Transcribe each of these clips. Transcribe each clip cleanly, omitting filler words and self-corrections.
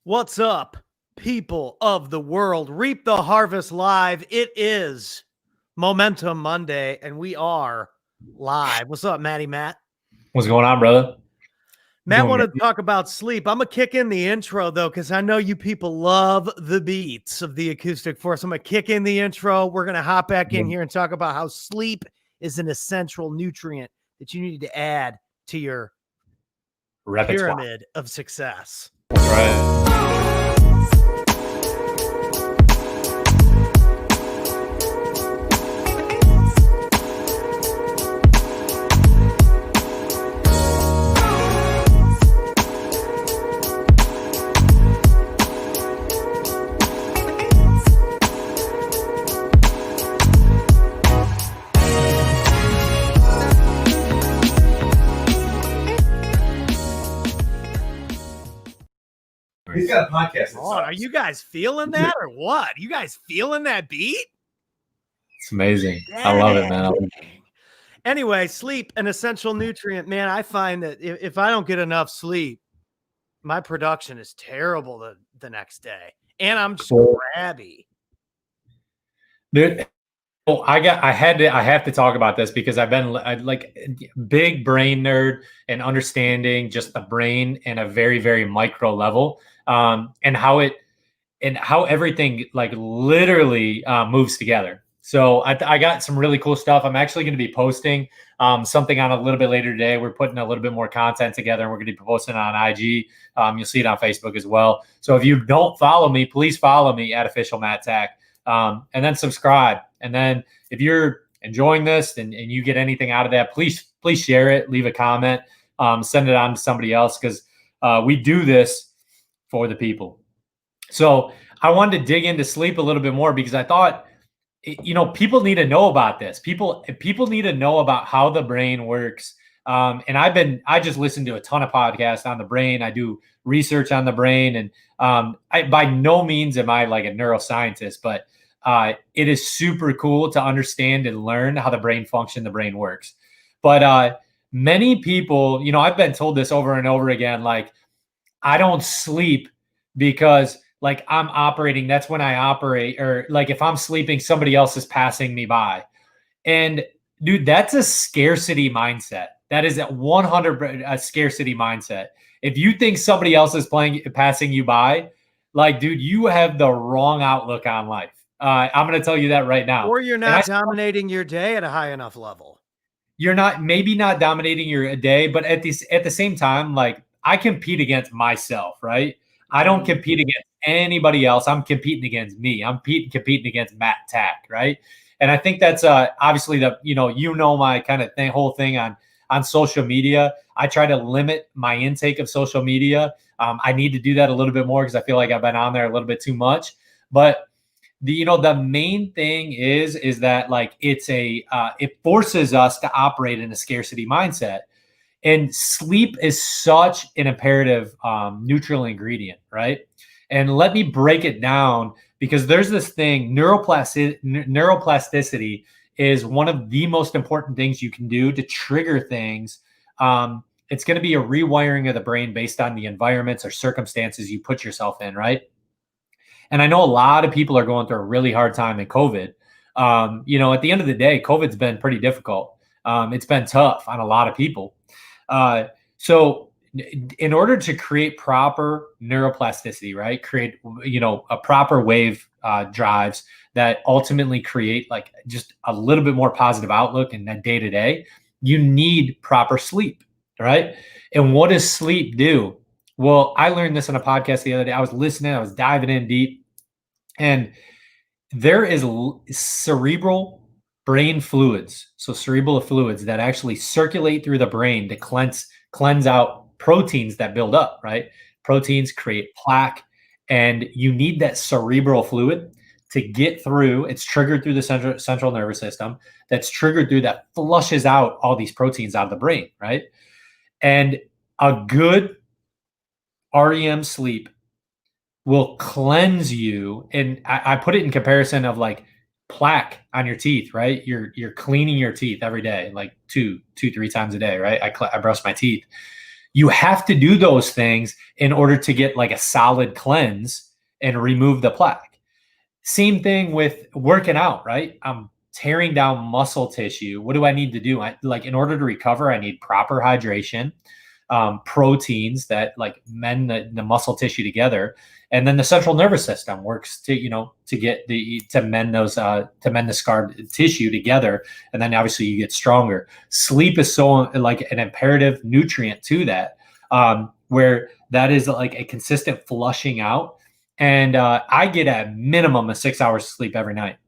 What's up, people of the world? Reap the Harvest Live. It is Momentum Monday, and we are live. What's up, Matt? What's going on, brother? Matt wanted to talk about sleep. I'm going to kick in the intro, though, because I know you people love the beats of the Acoustic Force. I'm going to kick in the intro. We're going to hop back in here and talk about how sleep is an essential nutrient that you need to add to your pyramid of success. Right. He's got a podcast. Are you guys feeling that or what? You guys feeling that beat? It's amazing. I love it, man. Anyway, sleep, an essential nutrient. Man, I find that if I don't get enough sleep, my production is terrible the next day. And I'm just crabby. Dude, I have to talk about this because I've been like big brain nerd and understanding just the brain in a very, very micro level, and how everything like literally moves together. So I got some really cool stuff. I'm actually going to be posting something on a little bit later today. We're putting a little bit more content together, and we're going to be posting on IG. You'll see it on Facebook as well. So if you don't follow me, please follow me at Official Matt Tack, and then subscribe. And then if you're enjoying this and you get anything out of that, please share it, leave a comment, send it on to somebody else, because we do this for the people. So I wanted to dig into sleep a little bit more because I thought, people need to know about this. People need to know about how the brain works. And I just listened to a ton of podcasts on the brain. I do research on the brain, and I by no means am I like a neuroscientist, but it is super cool to understand and learn how the brain functions, the brain works. But many people, I've been told this over and over again, like, I don't sleep because like I'm operating, that's when I operate, or like if I'm sleeping, somebody else is passing me by. And dude, that's a scarcity mindset. That is at 100 a scarcity mindset. If you think somebody else is passing you by, like, dude, you have the wrong outlook on life. I'm going to tell you that right now. Or you're not dominating your day at a high enough level. You're maybe not dominating your day, but at the same time, like, I compete against myself, right? I don't compete against anybody else. I'm competing against me. I'm competing against Matt Tack, right? And I think that's obviously my kind of whole thing on social media. I try to limit my intake of social media. I need to do that a little bit more because I feel like I've been on there a little bit too much. But the main thing is that like it forces us to operate in a scarcity mindset. And sleep is such an imperative nutrient ingredient, right? And let me break it down, because there's this thing, neuroplasticity is one of the most important things you can do to trigger things. It's going to be a rewiring of the brain based on the environments or circumstances you put yourself in, right? And I know a lot of people are going through a really hard time in COVID. At the end of the day, COVID's been pretty difficult. It's been tough on a lot of people. So in order to create proper neuroplasticity, right? Create, a proper wave drives that ultimately create like just a little bit more positive outlook in that day to day, you need proper sleep, right? And what does sleep do? Well, I learned this on a podcast the other day. I was listening, I was diving in deep, and there is cerebral brain fluids. So cerebral fluids that actually circulate through the brain to cleanse out proteins that build up, right? Proteins create plaque, and you need that cerebral fluid to get through. It's triggered through the central nervous system. That's triggered through that flushes out all these proteins out of the brain, right? And a good REM sleep will cleanse you. And I put it in comparison of like plaque on your teeth, right? You're cleaning your teeth every day, like two, 3 times a day, right? I brush my teeth. You have to do those things in order to get like a solid cleanse and remove the plaque. Same thing with working out, right? I'm tearing down muscle tissue. What do I need to do? Like in order to recover, I need proper hydration, proteins that like mend the muscle tissue together, and then the central nervous system works to to mend the scarred tissue together, and then obviously you get stronger. Sleep is so like an imperative nutrient to that, where that is like a consistent flushing out. And I get a minimum of 6 hours of sleep every night.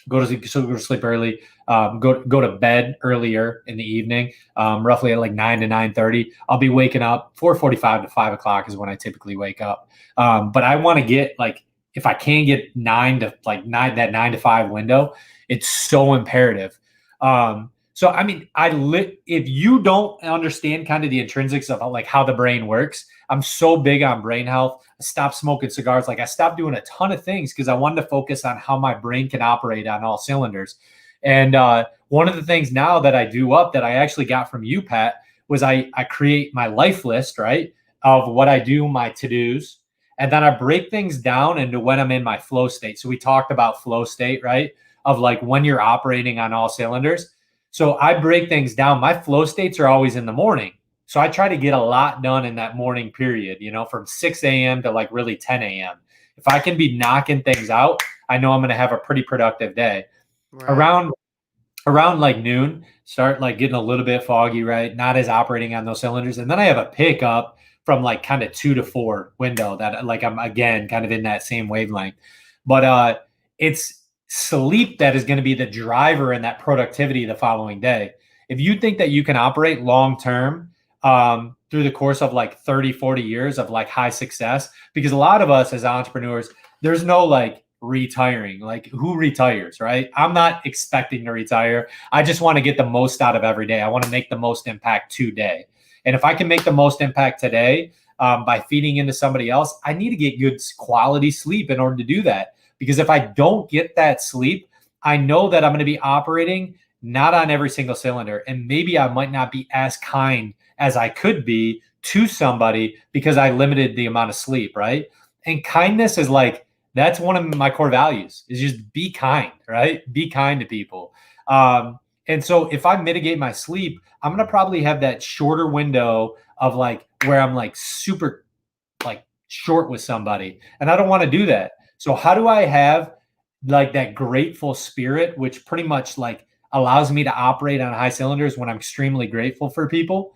Go to sleep early. Go to bed earlier in the evening, roughly at like 9 to 9:30. I'll be waking up 4:45 to 5 o'clock is when I typically wake up. But I want to get like, if I can get 9 to 5 window, it's so imperative. So I mean, if you don't understand kind of the intrinsics of like how the brain works, I'm so big on brain health. I stopped smoking cigars. Like I stopped doing a ton of things because I wanted to focus on how my brain can operate on all cylinders. And one of the things now that I do up that I actually got from you, Pat, was I create my life list, right, of what I do, my to-dos, and then I break things down into when I'm in my flow state. So we talked about flow state, right, of like when you're operating on all cylinders. So I break things down. My flow states are always in the morning. So I try to get a lot done in that morning period, from 6 a.m. to like really 10 a.m. If I can be knocking things out, I know I'm going to have a pretty productive day. Right. Around like noon, start like getting a little bit foggy, right? Not as operating on those cylinders. And then I have a pickup from like kind of 2 to 4 window that like I'm again kind of in that same wavelength. But it's sleep that is going to be the driver in that productivity the following day. If you think that you can operate long term through the course of like 30, 40 years of like high success, because a lot of us as entrepreneurs, there's no like retiring. Like who retires, right? I'm not expecting to retire. I just want to get the most out of every day. I want to make the most impact today. And if I can make the most impact today by feeding into somebody else, I need to get good quality sleep in order to do that. Because if I don't get that sleep, I know that I'm going to be operating not on every single cylinder. And maybe I might not be as kind as I could be to somebody because I limited the amount of sleep, right? And kindness is like, that's one of my core values, is just be kind, right? Be kind to people. And so if I mitigate my sleep, I'm going to probably have that shorter window of like where I'm like super like short with somebody. And I don't want to do that. So how do I have like that grateful spirit, which pretty much like allows me to operate on high cylinders when I'm extremely grateful for people?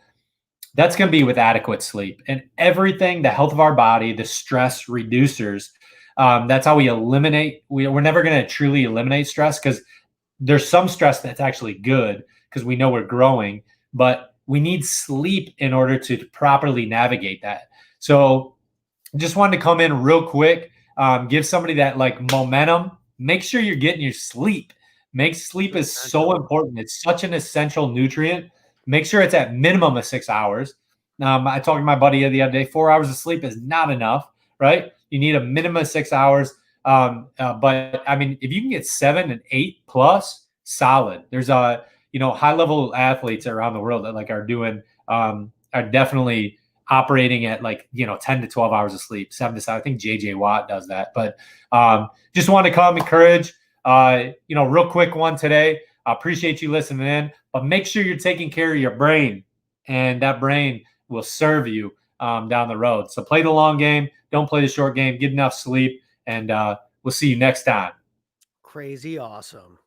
That's going to be with adequate sleep and everything, the health of our body, the stress reducers. That's how we eliminate. We're never going to truly eliminate stress because there's some stress that's actually good because we know we're growing, but we need sleep in order to properly navigate that. So just wanted to come in real quick, give somebody that like momentum. Make sure you're getting your sleep. Sleep is so important. It's such an essential nutrient. Make sure it's at minimum of 6 hours. I talked to my buddy the other day, 4 hours of sleep is not enough, right? You need a minimum of 6 hours. But I mean, if you can get 7 and 8 plus, solid. There's high level athletes around the world that like are doing, are definitely operating at like, 10 to 12 hours of sleep, 7 to 7. I think JJ Watt does that, but just want to come encourage, real quick one today. I appreciate you listening in, but make sure you're taking care of your brain, and that brain will serve you down the road. So play the long game. Don't play the short game. Get enough sleep, and we'll see you next time. Crazy awesome.